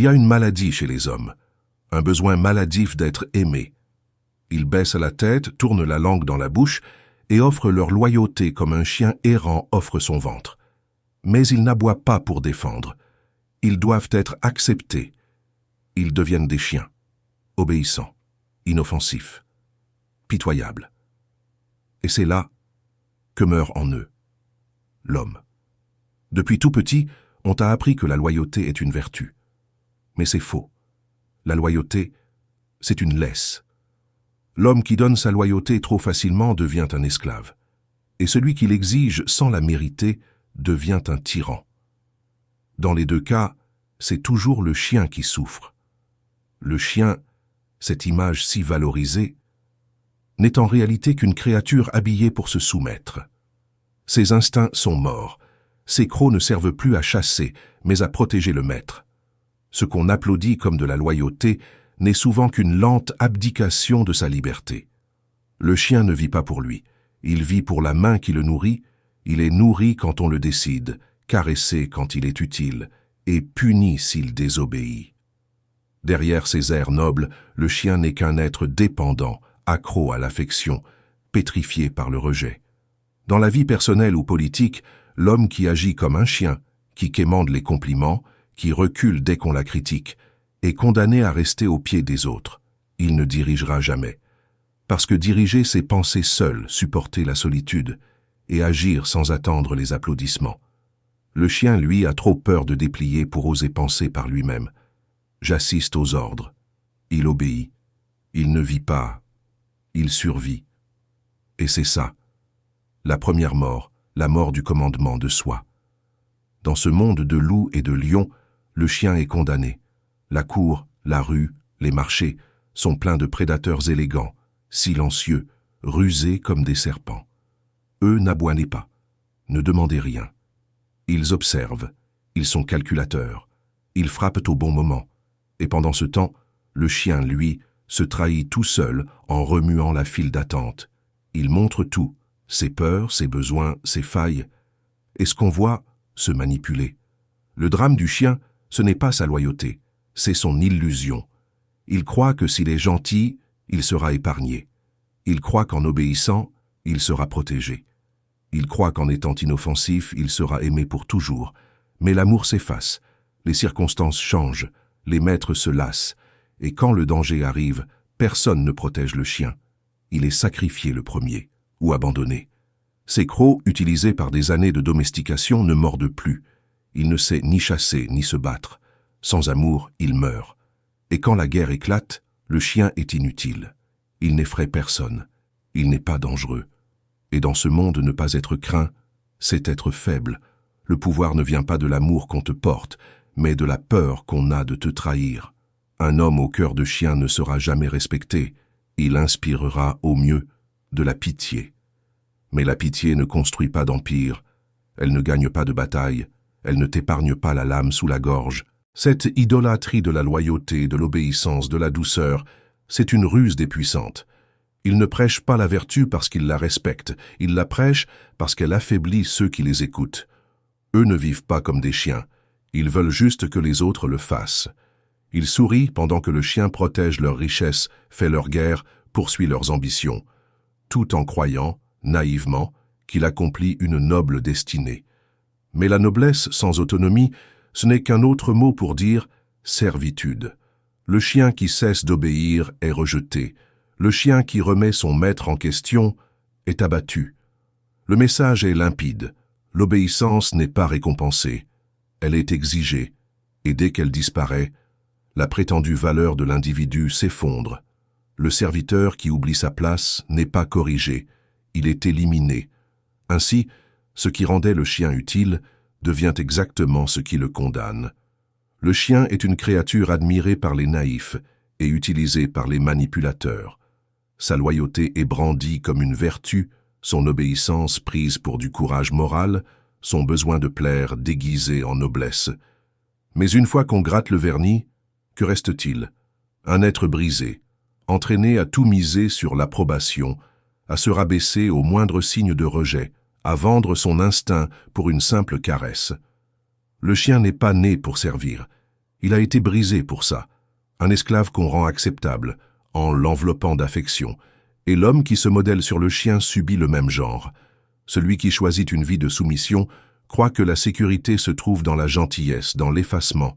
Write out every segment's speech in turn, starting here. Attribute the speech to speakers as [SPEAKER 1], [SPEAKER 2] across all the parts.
[SPEAKER 1] Il y a une maladie chez les hommes, un besoin maladif d'être aimé. Ils baissent la tête, tournent la langue dans la bouche et offrent leur loyauté comme un chien errant offre son ventre. Mais ils n'aboient pas pour défendre. Ils doivent être acceptés. Ils deviennent des chiens, obéissants, inoffensifs, pitoyables. Et c'est là que meurt en eux l'homme. Depuis tout petit, on t'a appris que la loyauté est une vertu. Mais c'est faux. La loyauté, c'est une laisse. L'homme qui donne sa loyauté trop facilement devient un esclave. Et celui qui l'exige sans la mériter devient un tyran. Dans les deux cas, c'est toujours le chien qui souffre. Le chien, cette image si valorisée, n'est en réalité qu'une créature habillée pour se soumettre. Ses instincts sont morts. Ses crocs ne servent plus à chasser, mais à protéger le maître. Ce qu'on applaudit comme de la loyauté n'est souvent qu'une lente abdication de sa liberté. Le chien ne vit pas pour lui. Il vit pour la main qui le nourrit. Il est nourri quand on le décide, caressé quand il est utile, et puni s'il désobéit. Derrière ses airs nobles, le chien n'est qu'un être dépendant, accro à l'affection, pétrifié par le rejet. Dans la vie personnelle ou politique, l'homme qui agit comme un chien, qui quémande les compliments, qui recule dès qu'on la critique, est condamné à rester aux pieds des autres. Il ne dirigera jamais. Parce que diriger, c'est penser seul, supporter la solitude, et agir sans attendre les applaudissements. Le chien, lui, a trop peur de déplier pour oser penser par lui-même. J'assiste aux ordres. Il obéit. Il ne vit pas. Il survit. Et c'est ça. La première mort, la mort du commandement de soi. Dans ce monde de loups et de lions, le chien est condamné. La cour, la rue, les marchés sont pleins de prédateurs élégants, silencieux, rusés comme des serpents. Eux n'aboient pas, ne demandez rien. Ils observent, ils sont calculateurs, ils frappent au bon moment. Et pendant ce temps, le chien, lui, se trahit tout seul en remuant la file d'attente. Il montre tout, ses peurs, ses besoins, ses failles. Et ce qu'on voit, se manipuler. Le drame du chien, ce n'est pas sa loyauté, c'est son illusion. Il croit que s'il est gentil, il sera épargné. Il croit qu'en obéissant, il sera protégé. Il croit qu'en étant inoffensif, il sera aimé pour toujours. Mais l'amour s'efface, les circonstances changent, les maîtres se lassent, et quand le danger arrive, personne ne protège le chien. Il est sacrifié le premier, ou abandonné. Ces crocs, utilisés par des années de domestication, ne mordent plus. Il ne sait ni chasser, ni se battre. Sans amour, il meurt. Et quand la guerre éclate, le chien est inutile. Il n'effraie personne. Il n'est pas dangereux. Et dans ce monde, ne pas être craint, c'est être faible. Le pouvoir ne vient pas de l'amour qu'on te porte, mais de la peur qu'on a de te trahir. Un homme au cœur de chien ne sera jamais respecté. Il inspirera, au mieux, de la pitié. Mais la pitié ne construit pas d'empire. Elle ne gagne pas de bataille. Elle ne t'épargne pas la lame sous la gorge. Cette idolâtrie de la loyauté, de l'obéissance, de la douceur, c'est une ruse des puissantes. Ils ne prêchent pas la vertu parce qu'ils la respectent, ils la prêchent parce qu'elle affaiblit ceux qui les écoutent. Eux ne vivent pas comme des chiens, ils veulent juste que les autres le fassent. Ils sourient pendant que le chien protège leurs richesses, fait leur guerre, poursuit leurs ambitions, tout en croyant, naïvement, qu'il accomplit une noble destinée. Mais la noblesse sans autonomie, ce n'est qu'un autre mot pour dire servitude. Le chien qui cesse d'obéir est rejeté. Le chien qui remet son maître en question est abattu. Le message est limpide. L'obéissance n'est pas récompensée. Elle est exigée. Et dès qu'elle disparaît, la prétendue valeur de l'individu s'effondre. Le serviteur qui oublie sa place n'est pas corrigé. Il est éliminé. Ainsi, ce qui rendait le chien utile devient exactement ce qui le condamne. Le chien est une créature admirée par les naïfs et utilisée par les manipulateurs. Sa loyauté est brandie comme une vertu, son obéissance prise pour du courage moral, son besoin de plaire déguisé en noblesse. Mais une fois qu'on gratte le vernis, que reste-t-il? Un être brisé, entraîné à tout miser sur l'approbation, à se rabaisser au moindre signe de rejet, à vendre son instinct pour une simple caresse. Le chien n'est pas né pour servir, Il a été brisé pour ça. Un esclave qu'on rend acceptable, en l'enveloppant d'affection. Et l'homme qui se modèle sur le chien subit le même genre. Celui qui choisit une vie de soumission croit que la sécurité se trouve dans la gentillesse, dans l'effacement,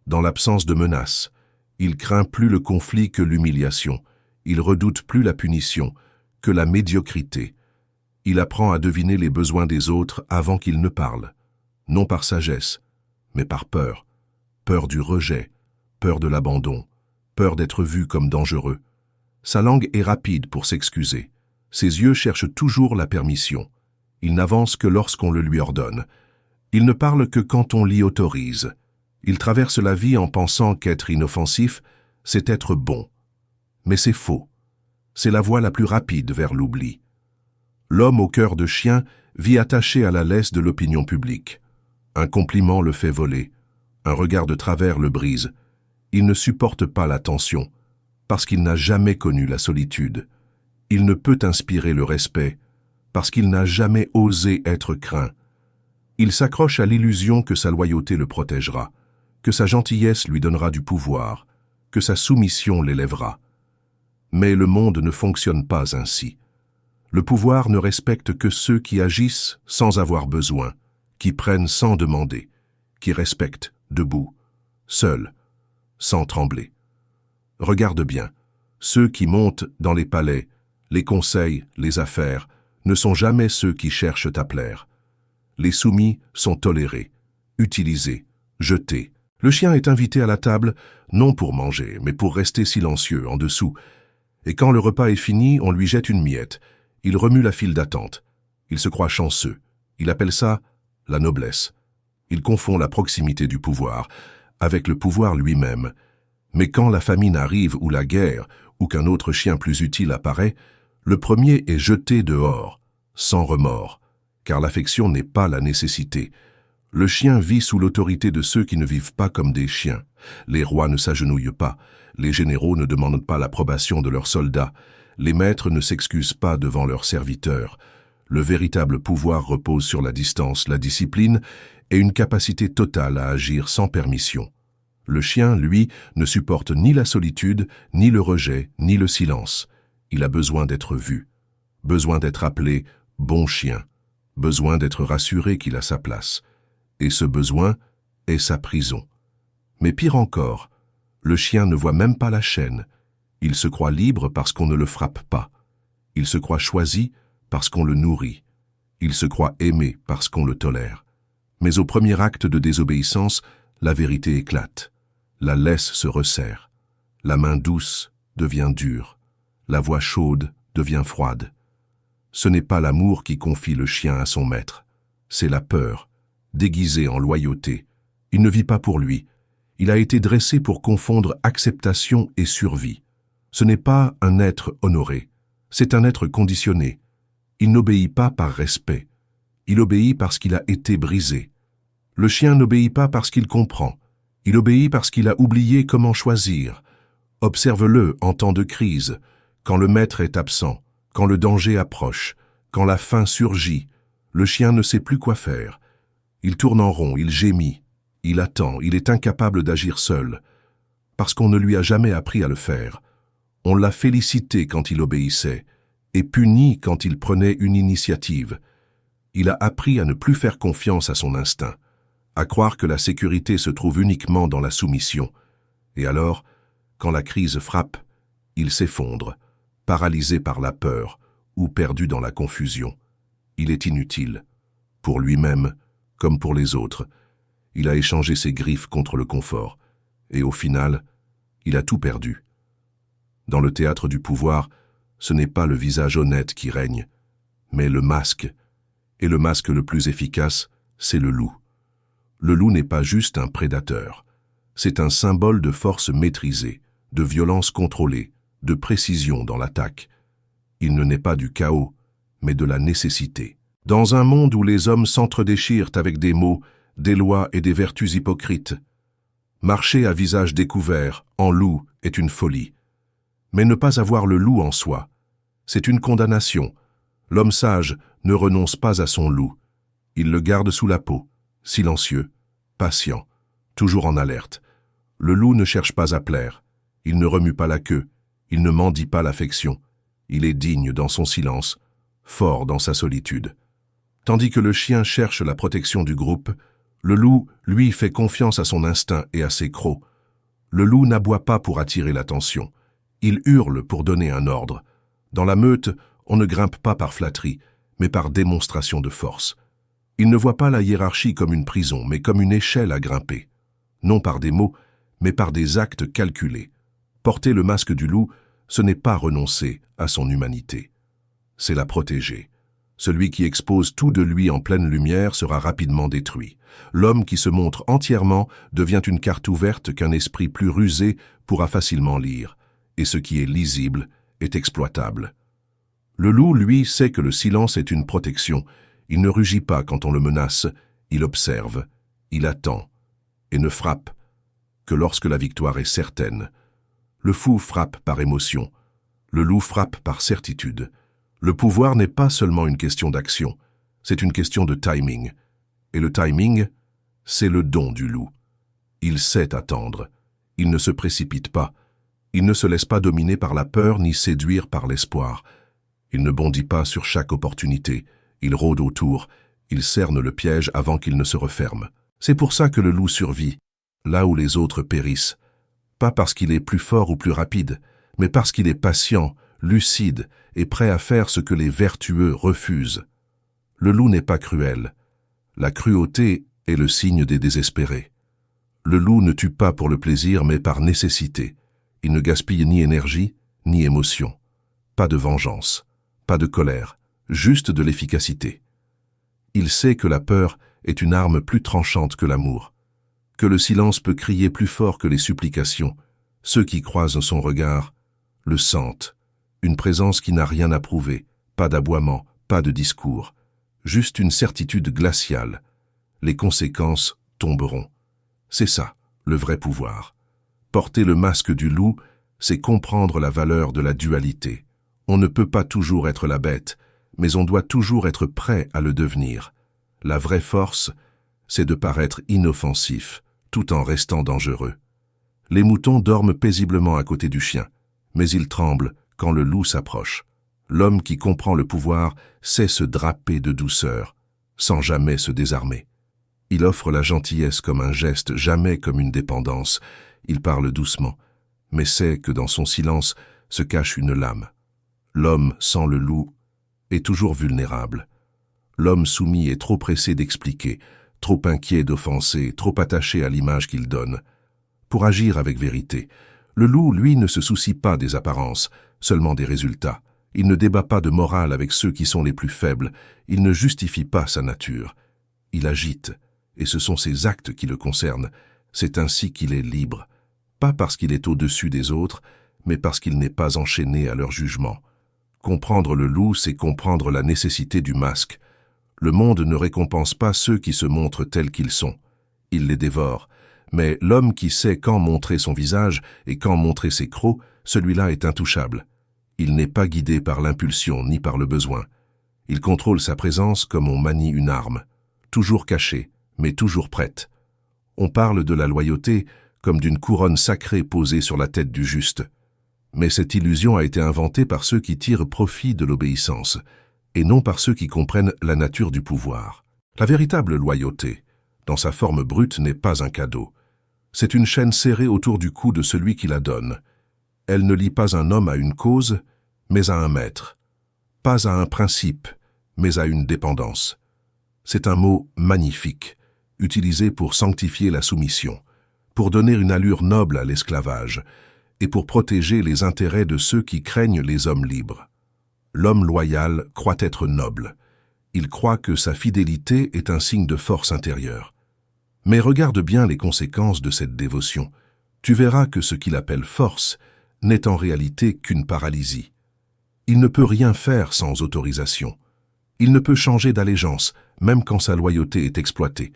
[SPEAKER 1] dans l'absence de menaces. Il craint plus le conflit que l'humiliation. Il redoute plus la punition que la médiocrité. Il apprend à deviner les besoins des autres avant qu'ils ne parlent. Non par sagesse, mais par peur. Peur du rejet, peur de l'abandon, peur d'être vu comme dangereux. Sa langue est rapide pour s'excuser. Ses yeux cherchent toujours la permission. Il n'avance que lorsqu'on le lui ordonne. Il ne parle que quand on l'y autorise. Il traverse la vie en pensant qu'être inoffensif, c'est être bon. Mais c'est faux. C'est la voie la plus rapide vers l'oubli. L'homme au cœur de chien vit attaché à la laisse de l'opinion publique. Un compliment le fait voler. Un regard de travers le brise. Il ne supporte pas la tension, parce qu'il n'a jamais connu la solitude. Il ne peut inspirer le respect, parce qu'il n'a jamais osé être craint. Il s'accroche à l'illusion que sa loyauté le protégera, que sa gentillesse lui donnera du pouvoir, que sa soumission l'élèvera. Mais le monde ne fonctionne pas ainsi. Le pouvoir ne respecte que ceux qui agissent sans avoir besoin, qui prennent sans demander, qui respectent debout, seuls, sans trembler. Regarde bien, ceux qui montent dans les palais, les conseils, les affaires, ne sont jamais ceux qui cherchent à plaire. Les soumis sont tolérés, utilisés, jetés. Le chien est invité à la table, non pour manger, mais pour rester silencieux en dessous. Et quand le repas est fini, on lui jette une miette. Il remue la file d'attente. Il se croit chanceux. Il appelle ça la noblesse. Il confond la proximité du pouvoir avec le pouvoir lui-même. Mais quand la famine arrive ou la guerre, ou qu'un autre chien plus utile apparaît, le premier est jeté dehors, sans remords, car l'affection n'est pas la nécessité. Le chien vit sous l'autorité de ceux qui ne vivent pas comme des chiens. Les rois ne s'agenouillent pas, les généraux ne demandent pas l'approbation de leurs soldats, les maîtres ne s'excusent pas devant leurs serviteurs. Le véritable pouvoir repose sur la distance, la discipline et une capacité totale à agir sans permission. Le chien, lui, ne supporte ni la solitude, ni le rejet, ni le silence. Il a besoin d'être vu, besoin d'être appelé « bon chien », besoin d'être rassuré qu'il a sa place. Et ce besoin est sa prison. Mais pire encore, le chien ne voit même pas la chaîne. Il se croit libre parce qu'on ne le frappe pas. Il se croit choisi parce qu'on le nourrit. Il se croit aimé parce qu'on le tolère. Mais au premier acte de désobéissance, la vérité éclate. La laisse se resserre. La main douce devient dure. La voix chaude devient froide. Ce n'est pas l'amour qui confie le chien à son maître. C'est la peur, déguisée en loyauté. Il ne vit pas pour lui. Il a été dressé pour confondre acceptation et survie. Ce n'est pas un être honoré. C'est un être conditionné. Il n'obéit pas par respect. Il obéit parce qu'il a été brisé. Le chien n'obéit pas parce qu'il comprend. Il obéit parce qu'il a oublié comment choisir. Observe-le en temps de crise, quand le maître est absent, quand le danger approche, quand la faim surgit. Le chien ne sait plus quoi faire. Il tourne en rond, il gémit, il attend, il est incapable d'agir seul, parce qu'on ne lui a jamais appris à le faire. On l'a félicité quand il obéissait, et puni quand il prenait une initiative. Il a appris à ne plus faire confiance à son instinct, à croire que la sécurité se trouve uniquement dans la soumission. Et alors, quand la crise frappe, il s'effondre, paralysé par la peur ou perdu dans la confusion. Il est inutile, pour lui-même comme pour les autres. Il a échangé ses griffes contre le confort, et au final, il a tout perdu. Dans le théâtre du pouvoir, ce n'est pas le visage honnête qui règne, mais le masque. Et le masque le plus efficace, c'est le loup. Le loup n'est pas juste un prédateur. C'est un symbole de force maîtrisée, de violence contrôlée, de précision dans l'attaque. Il ne naît pas du chaos, mais de la nécessité. Dans un monde où les hommes s'entredéchirent avec des mots, des lois et des vertus hypocrites, marcher à visage découvert, en loup, est une folie. Mais ne pas avoir le loup en soi, c'est une condamnation. L'homme sage ne renonce pas à son loup. Il le garde sous la peau, silencieux, patient, toujours en alerte. Le loup ne cherche pas à plaire, il ne remue pas la queue, il ne mendie pas l'affection, il est digne dans son silence, fort dans sa solitude. Tandis que le chien cherche la protection du groupe, le loup, lui, fait confiance à son instinct et à ses crocs. Le loup n'aboie pas pour attirer l'attention, il hurle pour donner un ordre. Dans la meute, on ne grimpe pas par flatterie, mais par démonstration de force. Il ne voit pas la hiérarchie comme une prison, mais comme une échelle à grimper. Non par des mots, mais par des actes calculés. Porter le masque du loup, ce n'est pas renoncer à son humanité. C'est la protéger. Celui qui expose tout de lui en pleine lumière sera rapidement détruit. L'homme qui se montre entièrement devient une carte ouverte qu'un esprit plus rusé pourra facilement lire. Et ce qui est lisible est exploitable. Le loup, lui, sait que le silence est une protection. Il ne rugit pas quand on le menace, il observe, il attend, et ne frappe que lorsque la victoire est certaine. Le fou frappe par émotion, le loup frappe par certitude. Le pouvoir n'est pas seulement une question d'action, c'est une question de timing. Et le timing, c'est le don du loup. Il sait attendre, il ne se précipite pas, il ne se laisse pas dominer par la peur ni séduire par l'espoir. Il ne bondit pas sur chaque opportunité, il rôde autour, il cerne le piège avant qu'il ne se referme. C'est pour ça que le loup survit, là où les autres périssent. Pas parce qu'il est plus fort ou plus rapide, mais parce qu'il est patient, lucide et prêt à faire ce que les vertueux refusent. Le loup n'est pas cruel. La cruauté est le signe des désespérés. Le loup ne tue pas pour le plaisir, mais par nécessité. Il ne gaspille ni énergie, ni émotion. Pas de vengeance, pas de colère, juste de l'efficacité. Il sait que la peur est une arme plus tranchante que l'amour, que le silence peut crier plus fort que les supplications. Ceux qui croisent son regard le sentent, une présence qui n'a rien à prouver, pas d'aboiement, pas de discours, juste une certitude glaciale. Les conséquences tomberont. C'est ça, le vrai pouvoir. Porter le masque du loup, c'est comprendre la valeur de la dualité. On ne peut pas toujours être la bête, mais on doit toujours être prêt à le devenir. La vraie force, c'est de paraître inoffensif, tout en restant dangereux. Les moutons dorment paisiblement à côté du chien, mais ils tremblent quand le loup s'approche. L'homme qui comprend le pouvoir sait se draper de douceur, sans jamais se désarmer. Il offre la gentillesse comme un geste, jamais comme une dépendance. Il parle doucement, mais sait que dans son silence se cache une lame. L'homme sans le loup est toujours vulnérable. L'homme soumis est trop pressé d'expliquer, trop inquiet d'offenser, trop attaché à l'image qu'il donne. Pour agir avec vérité, le loup, lui, ne se soucie pas des apparences, seulement des résultats. Il ne débat pas de morale avec ceux qui sont les plus faibles, il ne justifie pas sa nature. Il agite, et ce sont ses actes qui le concernent. C'est ainsi qu'il est libre, pas parce qu'il est au-dessus des autres, mais parce qu'il n'est pas enchaîné à leur jugement. Comprendre le loup, c'est comprendre la nécessité du masque. Le monde ne récompense pas ceux qui se montrent tels qu'ils sont. Il les dévore. Mais l'homme qui sait quand montrer son visage et quand montrer ses crocs, celui-là est intouchable. Il n'est pas guidé par l'impulsion ni par le besoin. Il contrôle sa présence comme on manie une arme, toujours cachée, mais toujours prête. On parle de la loyauté comme d'une couronne sacrée posée sur la tête du juste. Mais cette illusion a été inventée par ceux qui tirent profit de l'obéissance, et non par ceux qui comprennent la nature du pouvoir. La véritable loyauté, dans sa forme brute, n'est pas un cadeau. C'est une chaîne serrée autour du cou de celui qui la donne. Elle ne lie pas un homme à une cause, mais à un maître. Pas à un principe, mais à une dépendance. C'est un mot magnifique, utilisé pour sanctifier la soumission, pour donner une allure noble à l'esclavage, et pour protéger les intérêts de ceux qui craignent les hommes libres. L'homme loyal croit être noble. Il croit que sa fidélité est un signe de force intérieure. Mais regarde bien les conséquences de cette dévotion. Tu verras que ce qu'il appelle force n'est en réalité qu'une paralysie. Il ne peut rien faire sans autorisation. Il ne peut changer d'allégeance, même quand sa loyauté est exploitée.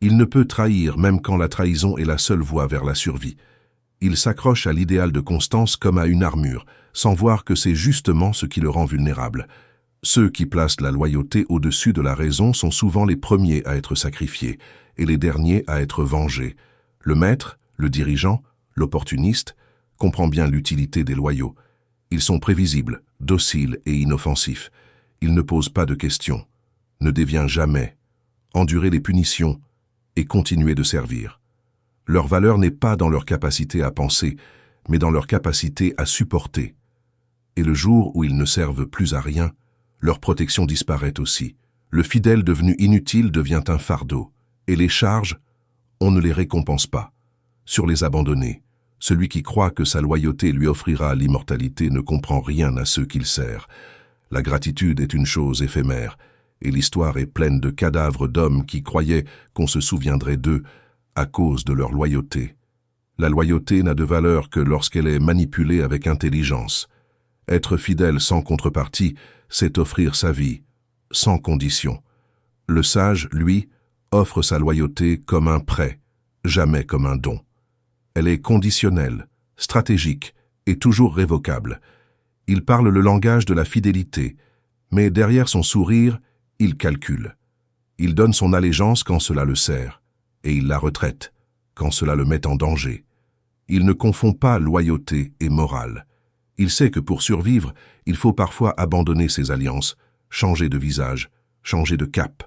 [SPEAKER 1] Il ne peut trahir, même quand la trahison est la seule voie vers la survie. Il s'accroche à l'idéal de constance comme à une armure, sans voir que c'est justement ce qui le rend vulnérable. Ceux qui placent la loyauté au-dessus de la raison sont souvent les premiers à être sacrifiés, et les derniers à être vengés. Le maître, Le dirigeant, l'opportuniste, comprend bien l'utilité des loyaux. Ils sont prévisibles, dociles et inoffensifs. Ils ne posent pas de questions, ne déviennent jamais, endurer les punitions et continuer de servir. Leur valeur n'est pas dans leur capacité à penser, mais dans leur capacité à supporter. Et le jour où ils ne servent plus à rien, leur protection disparaît aussi. Le fidèle devenu inutile devient un fardeau, et les charges, on ne les récompense pas. Sur les abandonnés, celui qui croit que sa loyauté lui offrira l'immortalité ne comprend rien à ceux qu'il sert. La gratitude est une chose éphémère, et l'histoire est pleine de cadavres d'hommes qui croyaient qu'on se souviendrait d'eux à cause de leur loyauté. La loyauté n'a de valeur que lorsqu'elle est manipulée avec intelligence. Être fidèle sans contrepartie, c'est offrir sa vie, sans condition. Le sage, lui, offre sa loyauté comme un prêt, jamais comme un don. Elle est conditionnelle, stratégique et toujours révocable. Il parle le langage de la fidélité, mais derrière son sourire, il calcule. Il donne son allégeance quand cela le sert, et il la retraite quand cela le met en danger. Il ne confond pas loyauté et morale. Il sait que pour survivre, il faut parfois abandonner ses alliances, changer de visage, changer de cap.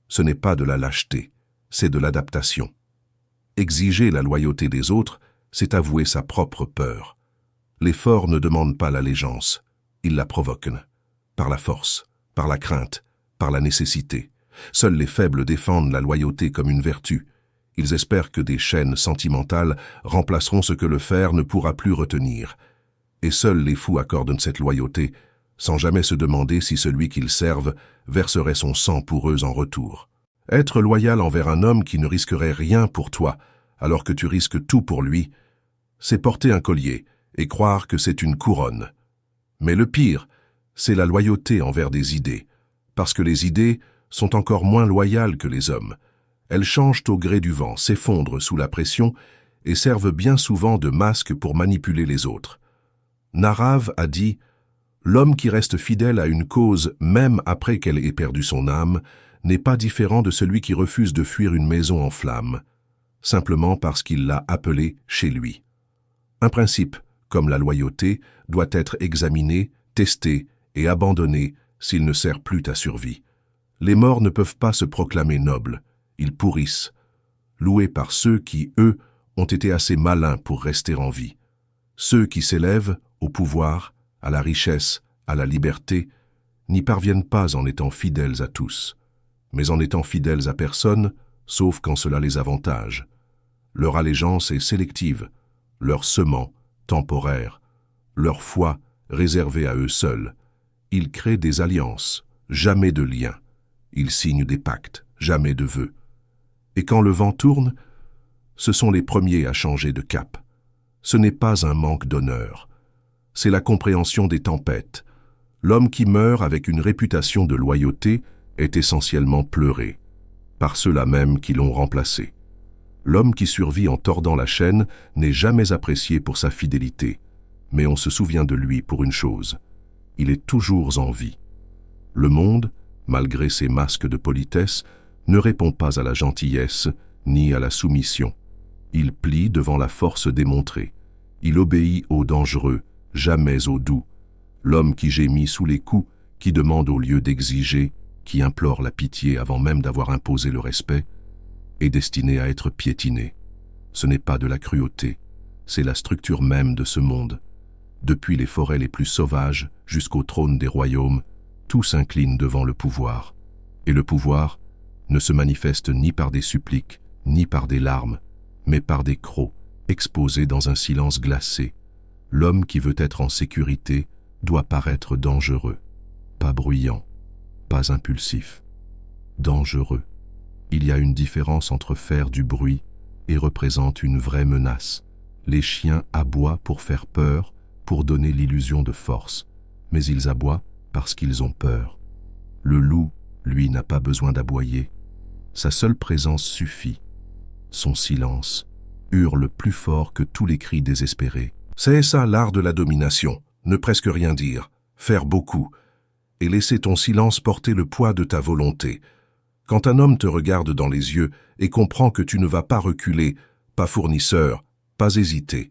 [SPEAKER 1] Ce n'est pas de la lâcheté, c'est de l'adaptation. Exiger la loyauté des autres, c'est avouer sa propre peur. Les forts ne demandent pas l'allégeance, ils la provoquent, par la force, par la crainte, par la nécessité. Seuls les faibles défendent la loyauté comme une vertu. Ils espèrent que des chaînes sentimentales remplaceront ce que le fer ne pourra plus retenir. Et seuls les fous accordent cette loyauté, sans jamais se demander si celui qu'ils servent verserait son sang pour eux en retour. Être loyal envers un homme qui ne risquerait rien pour toi, alors que tu risques tout pour lui, c'est porter un collier et croire que c'est une couronne. Mais le pire, c'est la loyauté envers des idées, parce que les idées sont encore moins loyales que les hommes. Elles changent au gré du vent, s'effondrent sous la pression et servent bien souvent de masque pour manipuler les autres. Narav a dit « L'homme qui reste fidèle à une cause, même après qu'elle ait perdu son âme, n'est pas différent de celui qui refuse de fuir une maison en flammes, simplement parce qu'il l'a appelée chez lui. » Un principe, comme la loyauté, doit être examiné, testé et abandonné s'il ne sert plus ta survie. Les morts ne peuvent pas se proclamer nobles, ils pourrissent, loués par ceux qui, eux, ont été assez malins pour rester en vie. Ceux qui s'élèvent au pouvoir, à la richesse, à la liberté, n'y parviennent pas en étant fidèles à tous, mais en étant fidèles à personne, sauf quand cela les avantage. Leur allégeance est sélective, leur sement temporaire, leur foi réservée à eux seuls. Ils créent des alliances, jamais de liens. Ils signent des pactes, jamais de vœux. Et quand le vent tourne, ce sont les premiers à changer de cap. Ce n'est pas un manque d'honneur. C'est la compréhension des tempêtes. L'homme qui meurt avec une réputation de loyauté est essentiellement pleuré, par ceux-là même qui l'ont remplacé. L'homme qui survit en tordant la chaîne n'est jamais apprécié pour sa fidélité, mais on se souvient de lui pour une chose. Il est toujours en vie. Le monde, malgré ses masques de politesse, ne répond pas à la gentillesse ni à la soumission. Il plie devant la force démontrée. Il obéit aux dangereux, jamais aux doux. L'homme qui gémit sous les coups, qui demande au lieu d'exiger, qui implore la pitié avant même d'avoir imposé le respect, est destiné à être piétiné. Ce n'est pas de la cruauté, c'est la structure même de ce monde. Depuis les forêts les plus sauvages jusqu'au trône des royaumes, tout s'incline devant le pouvoir. Et le pouvoir ne se manifeste ni par des suppliques, ni par des larmes, mais par des crocs, exposés dans un silence glacé. L'homme qui veut être en sécurité doit paraître dangereux, pas bruyant, pas impulsif. Dangereux. Il y a une différence entre faire du bruit et représente une vraie menace. Les chiens aboient pour faire peur, pour donner l'illusion de force, mais ils aboient parce qu'ils ont peur. Le loup, lui, n'a pas besoin d'aboyer. Sa seule présence suffit. Son silence hurle plus fort que tous les cris désespérés. C'est ça l'art de la domination, ne presque rien dire, faire beaucoup, et laisser ton silence porter le poids de ta volonté. Quand un homme te regarde dans les yeux et comprend que tu ne vas pas reculer, pas fournisseur, pas hésiter.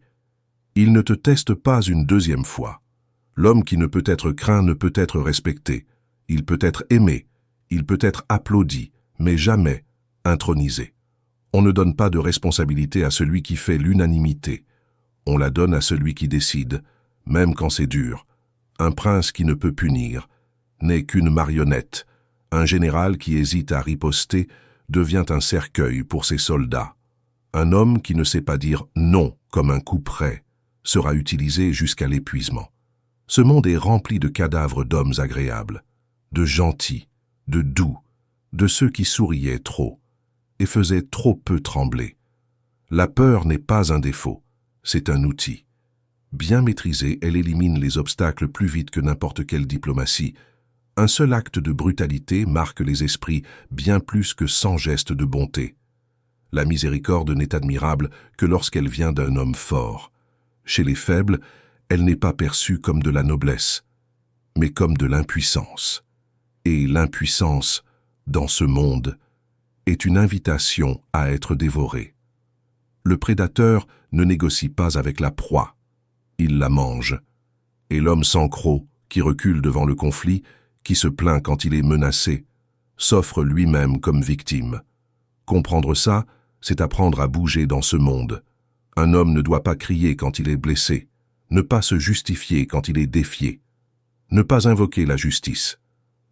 [SPEAKER 1] Il ne te teste pas une deuxième fois. L'homme qui ne peut être craint ne peut être respecté. Il peut être aimé, il peut être applaudi, mais jamais intronisé. On ne donne pas de responsabilité à celui qui fait l'unanimité. On la donne à celui qui décide, même quand c'est dur. Un prince qui ne peut punir n'est qu'une marionnette. Un général qui hésite à riposter devient un cercueil pour ses soldats. Un homme qui ne sait pas dire non comme un couperet sera utilisé jusqu'à l'épuisement. Ce monde est rempli de cadavres d'hommes agréables, de gentils, de doux, de ceux qui souriaient trop et faisaient trop peu trembler. La peur n'est pas un défaut, c'est un outil. Bien maîtrisée, elle élimine les obstacles plus vite que n'importe quelle diplomatie. Un seul acte de brutalité marque les esprits bien plus que 100 gestes de bonté. La miséricorde n'est admirable que lorsqu'elle vient d'un homme fort. Chez les faibles, elle n'est pas perçue comme de la noblesse, mais comme de l'impuissance. Et l'impuissance, dans ce monde, est une invitation à être dévorée. Le prédateur ne négocie pas avec la proie, il la mange. Et l'homme sans croc, qui recule devant le conflit, qui se plaint quand il est menacé, s'offre lui-même comme victime. Comprendre ça, c'est apprendre à bouger dans ce monde. Un homme ne doit pas crier quand il est blessé, ne pas se justifier quand il est défié, ne pas invoquer la justice.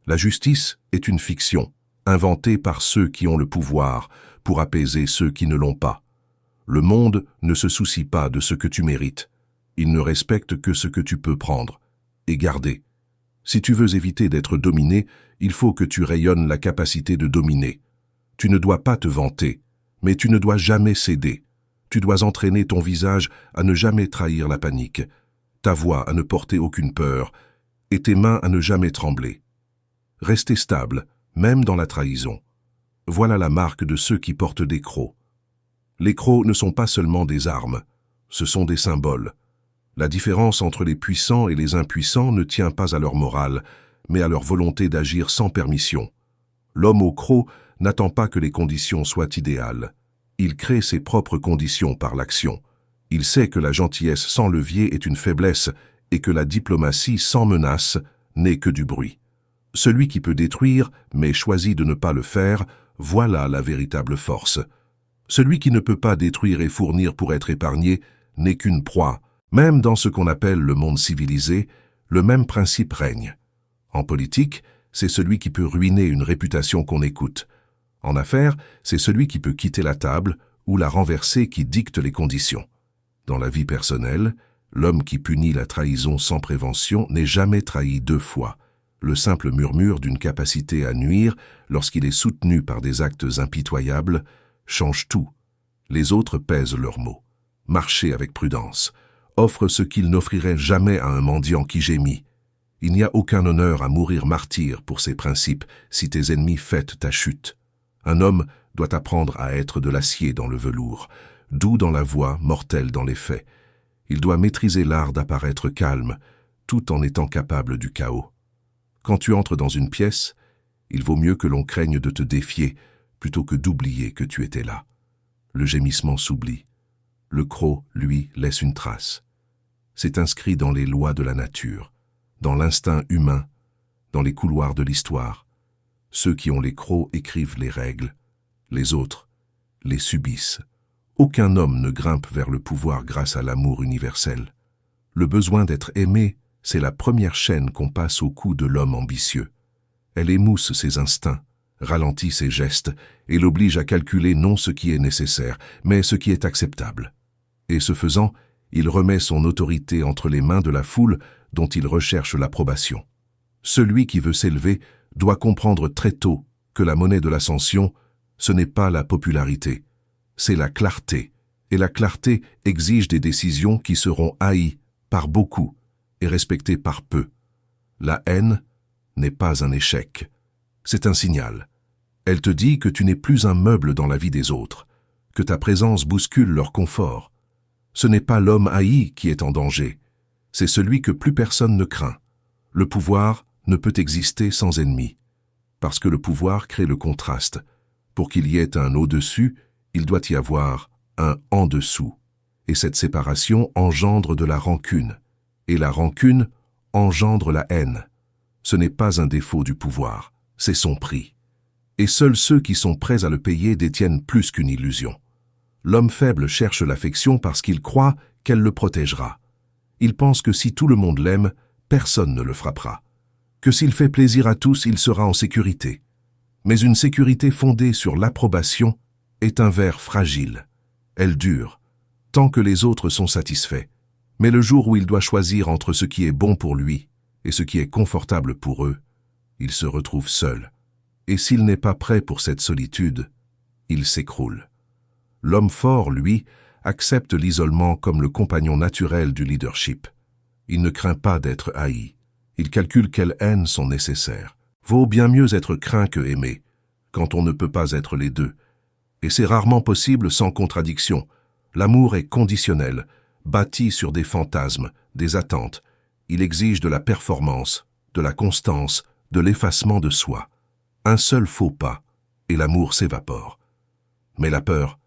[SPEAKER 1] La justice est une fiction, inventée par ceux qui ont le pouvoir pour apaiser ceux qui ne l'ont pas. Le monde ne se soucie pas de ce que tu mérites. Il ne respecte que ce que tu peux prendre et garder. Si tu veux éviter d'être dominé, il faut que tu rayonnes la capacité de dominer. Tu ne dois pas te vanter, mais tu ne dois jamais céder. Tu dois entraîner ton visage à ne jamais trahir la panique, ta voix à ne porter aucune peur, et tes mains à ne jamais trembler. Rester stable, même dans la trahison. Voilà la marque de ceux qui portent des crocs. Les crocs ne sont pas seulement des armes, ce sont des symboles. La différence entre les puissants et les impuissants ne tient pas à leur morale, mais à leur volonté d'agir sans permission. L'homme au croc n'attend pas que les conditions soient idéales. Il crée ses propres conditions par l'action. Il sait que la gentillesse sans levier est une faiblesse et que la diplomatie sans menace n'est que du bruit. Celui qui peut détruire, mais choisit de ne pas le faire, voilà la véritable force. Celui qui ne peut pas détruire et fournir pour être épargné n'est qu'une proie. Même dans ce qu'on appelle le monde civilisé, le même principe règne. En politique, c'est celui qui peut ruiner une réputation qu'on écoute. En affaires, c'est celui qui peut quitter la table ou la renverser qui dicte les conditions. Dans la vie personnelle, l'homme qui punit la trahison sans prévention n'est jamais trahi 2 fois. Le simple murmure d'une capacité à nuire, lorsqu'il est soutenu par des actes impitoyables, change tout. Les autres pèsent leurs mots. Marchez avec prudence. Offre ce qu'il n'offrirait jamais à un mendiant qui gémit. Il n'y a aucun honneur à mourir martyr pour ses principes si tes ennemis fêtent ta chute. Un homme doit apprendre à être de l'acier dans le velours, doux dans la voix, mortel dans les faits. Il doit maîtriser l'art d'apparaître calme, tout en étant capable du chaos. Quand tu entres dans une pièce, il vaut mieux que l'on craigne de te défier plutôt que d'oublier que tu étais là. Le gémissement s'oublie. Le croc, lui, laisse une trace. C'est inscrit dans les lois de la nature, dans l'instinct humain, dans les couloirs de l'histoire. Ceux qui ont les crocs écrivent les règles, les autres les subissent. Aucun homme ne grimpe vers le pouvoir grâce à l'amour universel. Le besoin d'être aimé, c'est la première chaîne qu'on passe au cou de l'homme ambitieux. Elle émousse ses instincts, ralentit ses gestes et l'oblige à calculer non ce qui est nécessaire, mais ce qui est acceptable. Et ce faisant, il remet son autorité entre les mains de la foule dont il recherche l'approbation. Celui qui veut s'élever doit comprendre très tôt que la monnaie de l'ascension, ce n'est pas la popularité, c'est la clarté. Et la clarté exige des décisions qui seront haïes par beaucoup et respectées par peu. La haine n'est pas un échec, c'est un signal. Elle te dit que tu n'es plus un meuble dans la vie des autres, que ta présence bouscule leur confort. Ce n'est pas l'homme haï qui est en danger, c'est celui que plus personne ne craint. Le pouvoir ne peut exister sans ennemi, parce que le pouvoir crée le contraste. Pour qu'il y ait un au-dessus, il doit y avoir un en dessous. et cette séparation engendre de la rancune, et la rancune engendre la haine. Ce n'est pas un défaut du pouvoir, c'est son prix. Et seuls ceux qui sont prêts à le payer détiennent plus qu'une illusion. L'homme faible cherche l'affection parce qu'il croit qu'elle le protégera. Il pense que si tout le monde l'aime, personne ne le frappera. Que s'il fait plaisir à tous, il sera en sécurité. Mais une sécurité fondée sur l'approbation est un ver fragile. Elle dure, tant que les autres sont satisfaits. Mais le jour où il doit choisir entre ce qui est bon pour lui et ce qui est confortable pour eux, il se retrouve seul. Et s'il n'est pas prêt pour cette solitude, il s'écroule. L'homme fort, lui, accepte l'isolement comme le compagnon naturel du leadership. Il ne craint pas d'être haï. Il calcule quelles haines sont nécessaires. Vaut bien mieux être craint que aimé, quand on ne peut pas être les deux. Et c'est rarement possible sans contradiction. L'amour est conditionnel, bâti sur des fantasmes, des attentes. Il exige de la performance, de la constance, de l'effacement de soi. Un seul faux pas, et l'amour s'évapore. Mais la peur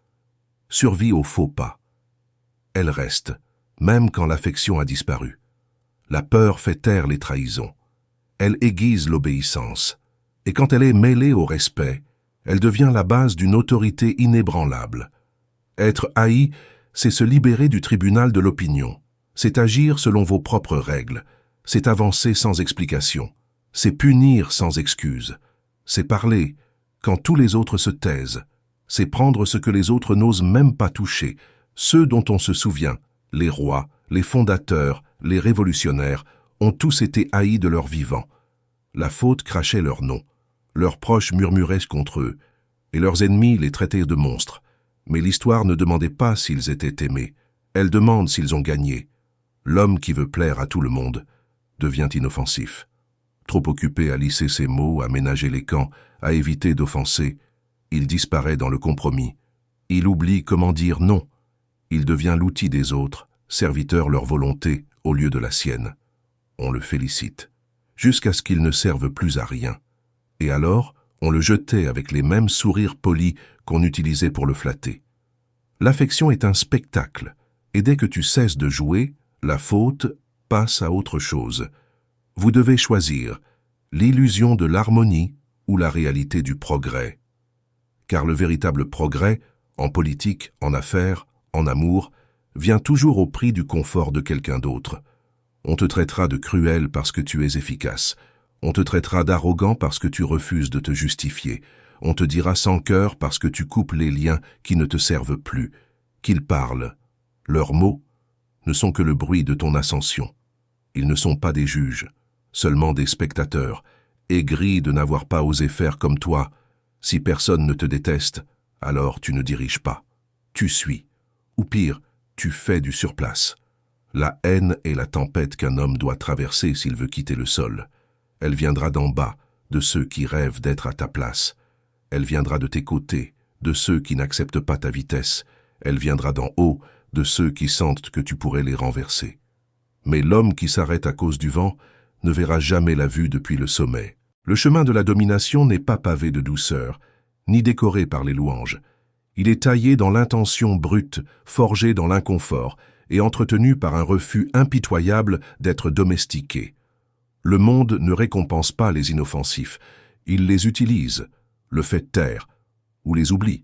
[SPEAKER 1] survit aux faux pas. Elle reste, même quand l'affection a disparu. La peur fait taire les trahisons. Elle aiguise l'obéissance. Et quand elle est mêlée au respect, elle devient la base d'une autorité inébranlable. Être haï, c'est se libérer du tribunal de l'opinion. C'est agir selon vos propres règles. C'est avancer sans explication. C'est punir sans excuse. C'est parler quand tous les autres se taisent. C'est prendre ce que les autres n'osent même pas toucher, ceux dont on se souvient, les rois, les fondateurs, les révolutionnaires, ont tous été haïs de leur vivant. La faute crachait leur nom, leurs proches murmuraient contre eux, et leurs ennemis les traitaient de monstres. Mais l'histoire ne demandait pas s'ils étaient aimés, elle demande s'ils ont gagné. L'homme qui veut plaire à tout le monde devient inoffensif. Trop occupé à lisser ses mots, à ménager les camps, à éviter d'offenser, il disparaît dans le compromis. Il oublie comment dire non. Il devient l'outil des autres, serviteur leur volonté au lieu de la sienne. On le félicite, jusqu'à ce qu'il ne serve plus à rien. Et alors, on le jetait avec les mêmes sourires polis qu'on utilisait pour le flatter. L'affection est un spectacle, et dès que tu cesses de jouer, la faute passe à autre chose. Vous devez choisir l'illusion de l'harmonie ou la réalité du progrès. Car le véritable progrès, en politique, en affaires, en amour, vient toujours au prix du confort de quelqu'un d'autre. On te traitera de cruel parce que tu es efficace. On te traitera d'arrogant parce que tu refuses de te justifier. On te dira sans cœur parce que tu coupes les liens qui ne te servent plus. Qu'ils parlent. Leurs mots ne sont que le bruit de ton ascension. Ils ne sont pas des juges, seulement des spectateurs, aigris de n'avoir pas osé faire comme toi. Si personne ne te déteste, alors tu ne diriges pas. Tu suis. Ou pire, tu fais du surplace. La haine est la tempête qu'un homme doit traverser s'il veut quitter le sol. Elle viendra d'en bas, de ceux qui rêvent d'être à ta place. Elle viendra de tes côtés, de ceux qui n'acceptent pas ta vitesse. Elle viendra d'en haut, de ceux qui sentent que tu pourrais les renverser. Mais l'homme qui s'arrête à cause du vent ne verra jamais la vue depuis le sommet. Le chemin de la domination n'est pas pavé de douceur, ni décoré par les louanges. Il est taillé dans l'intention brute, forgé dans l'inconfort, et entretenu par un refus impitoyable d'être domestiqué. Le monde ne récompense pas les inoffensifs, il les utilise, le fait taire, ou les oublie.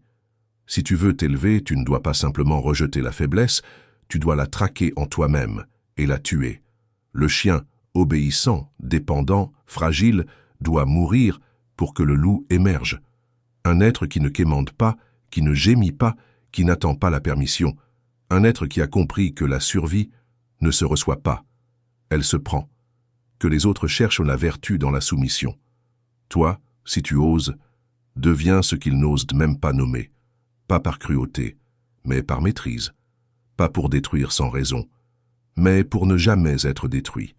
[SPEAKER 1] Si tu veux t'élever, tu ne dois pas simplement rejeter la faiblesse, tu dois la traquer en toi-même et la tuer. Le chien, obéissant, dépendant, fragile, doit mourir pour que le loup émerge. Un être qui ne quémande pas, qui ne gémit pas, qui n'attend pas la permission. Un être qui a compris que la survie ne se reçoit pas, elle se prend. Que les autres cherchent la vertu dans la soumission. Toi, si tu oses, deviens ce qu'ils n'osent même pas nommer. Pas par cruauté, mais par maîtrise. Pas pour détruire sans raison, mais pour ne jamais être détruit.